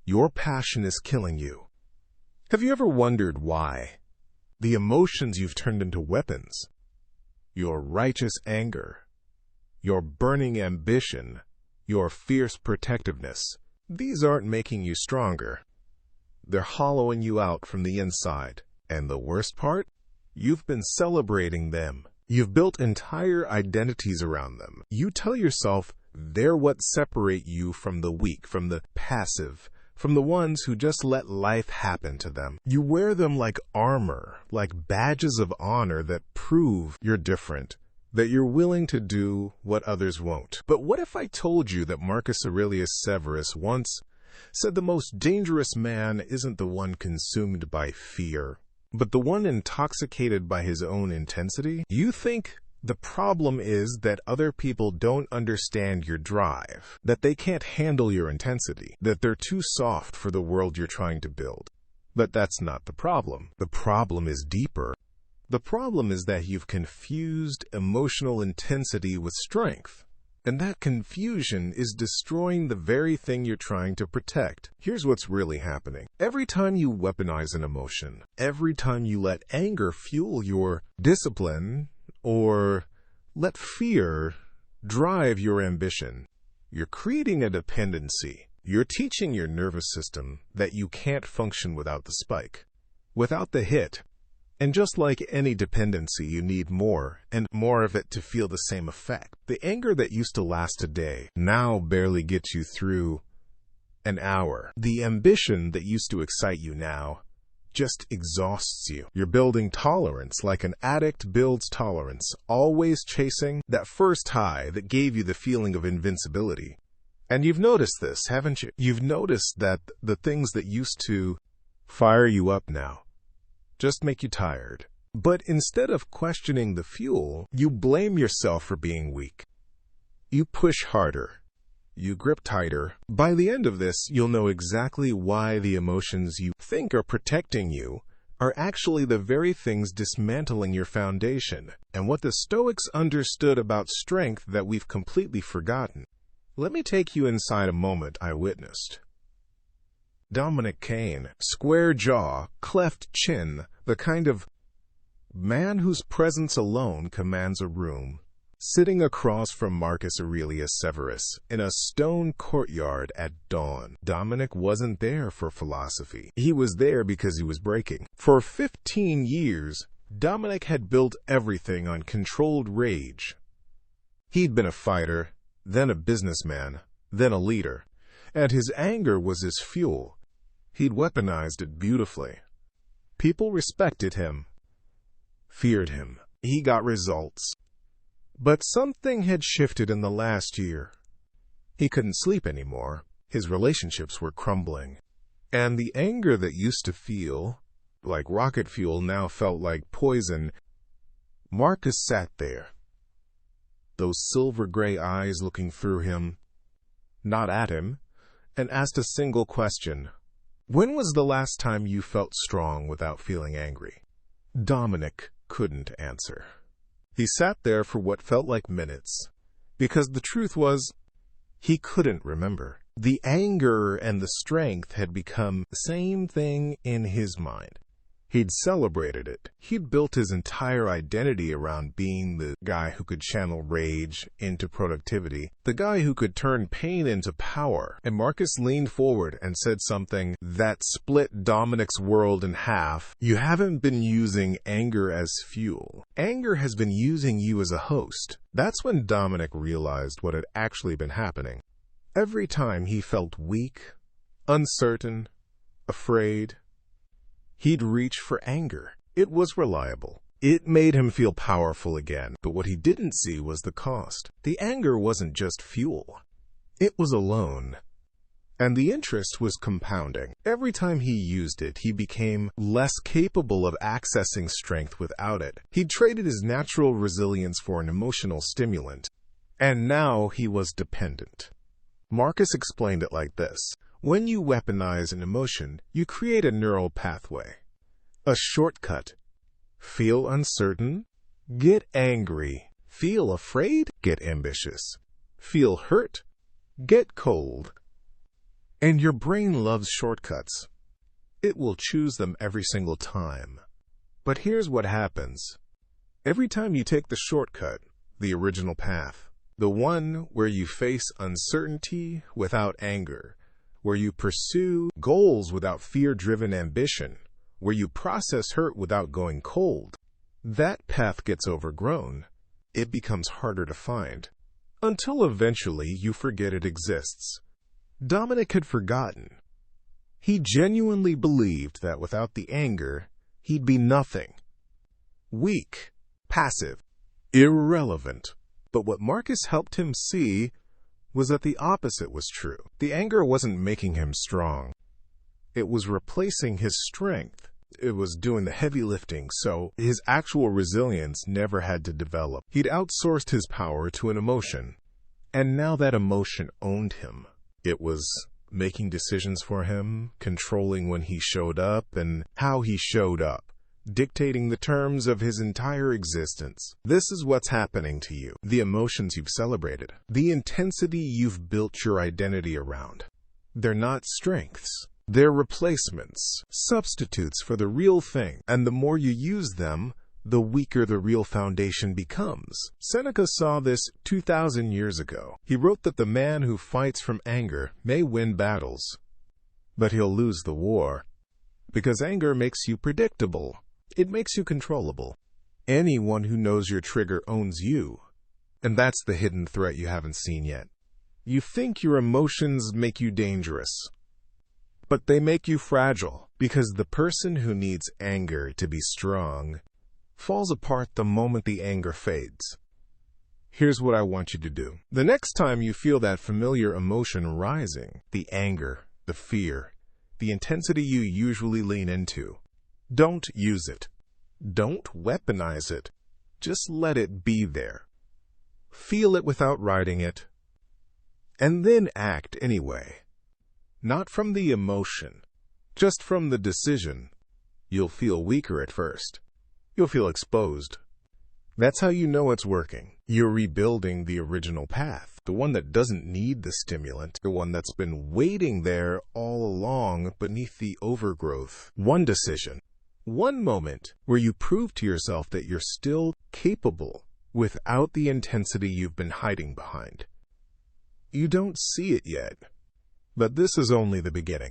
Your passion is killing you. Have you ever wondered why? The emotions you've turned into weapons, your righteous anger, your burning ambition, your fierce protectiveness, these aren't making you stronger. They're hollowing you out from the inside. And the worst part? You've been celebrating them. You've built entire identities around them. You tell yourself they're what separate you from the weak, from the passive, from the ones who just let life happen to them. You wear them like armor, like badges of honor that prove you're different, that you're willing to do what others won't. But what if I told you that Marcus Aurelius Severus once said the most dangerous man isn't the one consumed by fear, but the one intoxicated by his own intensity? You think the problem is that other people don't understand your drive, that they can't handle your intensity, that they're too soft for the world you're trying to build. But that's not the problem. The problem is deeper. The problem is that you've confused emotional intensity with strength. And that confusion is destroying the very thing you're trying to protect. Here's what's really happening. Every time you weaponize an emotion, every time you let anger fuel your discipline, or let fear drive your ambition, you're creating a dependency. You're teaching your nervous system that you can't function without the spike, without the hit. And just like any dependency, you need more and more of it to feel the same effect. The anger that used to last a day now barely gets you through an hour. The ambition that used to excite you now just exhausts you. You're building tolerance like an addict builds tolerance, always chasing that first high that gave you the feeling of invincibility. And you've noticed this, haven't you? You've noticed that the things that used to fire you up now just make you tired. But instead of questioning the fuel, you blame yourself for being weak. You push harder. You grip tighter. By the end of this, you'll know exactly why the emotions you think are protecting you are actually the very things dismantling your foundation, and what the Stoics understood about strength that we've completely forgotten. Let me take you inside a moment I witnessed. Dominic Cain, square jaw, cleft chin, the kind of man whose presence alone commands a room, sitting across from Marcus Aurelius Severus in a stone courtyard at dawn. Dominic wasn't there for philosophy. He was there because he was breaking. For 15 years, Dominic had built everything on controlled rage. He'd been a fighter, then a businessman, then a leader, and his anger was his fuel. He'd weaponized it beautifully. People respected him, feared him. He got results. But something had shifted in the last year. He couldn't sleep anymore. His relationships were crumbling. And the anger that used to feel like rocket fuel now felt like poison. Marcus sat there, those silver gray eyes looking through him, not at him, and asked a single question. When was the last time you felt strong without feeling angry? Dominic couldn't answer. He sat there for what felt like minutes, because the truth was, he couldn't remember. The anger and the strength had become the same thing in his mind. He'd celebrated it. He'd built his entire identity around being the guy who could channel rage into productivity, the guy who could turn pain into power. And Marcus leaned forward and said something that split Dominic's world in half. You haven't been using anger as fuel. Anger has been using you as a host. That's when Dominic realized what had actually been happening. Every time he felt weak, uncertain, afraid, he'd reach for anger. It was reliable. It made him feel powerful again. But what he didn't see was the cost. The anger wasn't just fuel. It was a loan. And the interest was compounding. Every time he used it, he became less capable of accessing strength without it. He'd traded his natural resilience for an emotional stimulant. And now he was dependent. Marcus explained it like this. When you weaponize an emotion, you create a neural pathway, a shortcut. Feel uncertain? Get angry. Feel afraid? Get ambitious. Feel hurt? Get cold. And your brain loves shortcuts. It will choose them every single time. But here's what happens. Every time you take the shortcut, the original path, the one where you face uncertainty without anger, where you pursue goals without fear-driven ambition, where you process hurt without going cold, that path gets overgrown. It becomes harder to find, until eventually you forget it exists. Dominic had forgotten. He genuinely believed that without the anger, he'd be nothing. Weak, passive, irrelevant. But what Marcus helped him see was that the opposite was true. The anger wasn't making him strong. It was replacing his strength. It was doing the heavy lifting, so his actual resilience never had to develop. He'd outsourced his power to an emotion, and now that emotion owned him. It was making decisions for him, controlling when he showed up and how he showed up, dictating the terms of his entire existence. This is what's happening to you, the emotions you've celebrated, the intensity you've built your identity around. They're not strengths. They're replacements, substitutes for the real thing, and the more you use them, the weaker the real foundation becomes. Seneca saw this 2,000 years ago. He wrote that the man who fights from anger may win battles, but he'll lose the war, because anger makes you predictable. It makes you controllable. Anyone who knows your trigger owns you, and that's the hidden threat you haven't seen yet. You think your emotions make you dangerous, but they make you fragile, because the person who needs anger to be strong falls apart the moment the anger fades. Here's what I want you to do. The next time you feel that familiar emotion rising, the anger, the fear, the intensity you usually lean into, don't use it. Don't weaponize it. Just let it be there. Feel it without writing it, and then act anyway. Not from the emotion, just from the decision. You'll feel weaker at first. You'll feel exposed. That's how you know it's working. You're rebuilding the original path, the one that doesn't need the stimulant, the one that's been waiting there all along beneath the overgrowth. One decision, one moment where you prove to yourself that you're still capable without the intensity you've been hiding behind. You don't see it yet, but this is only the beginning.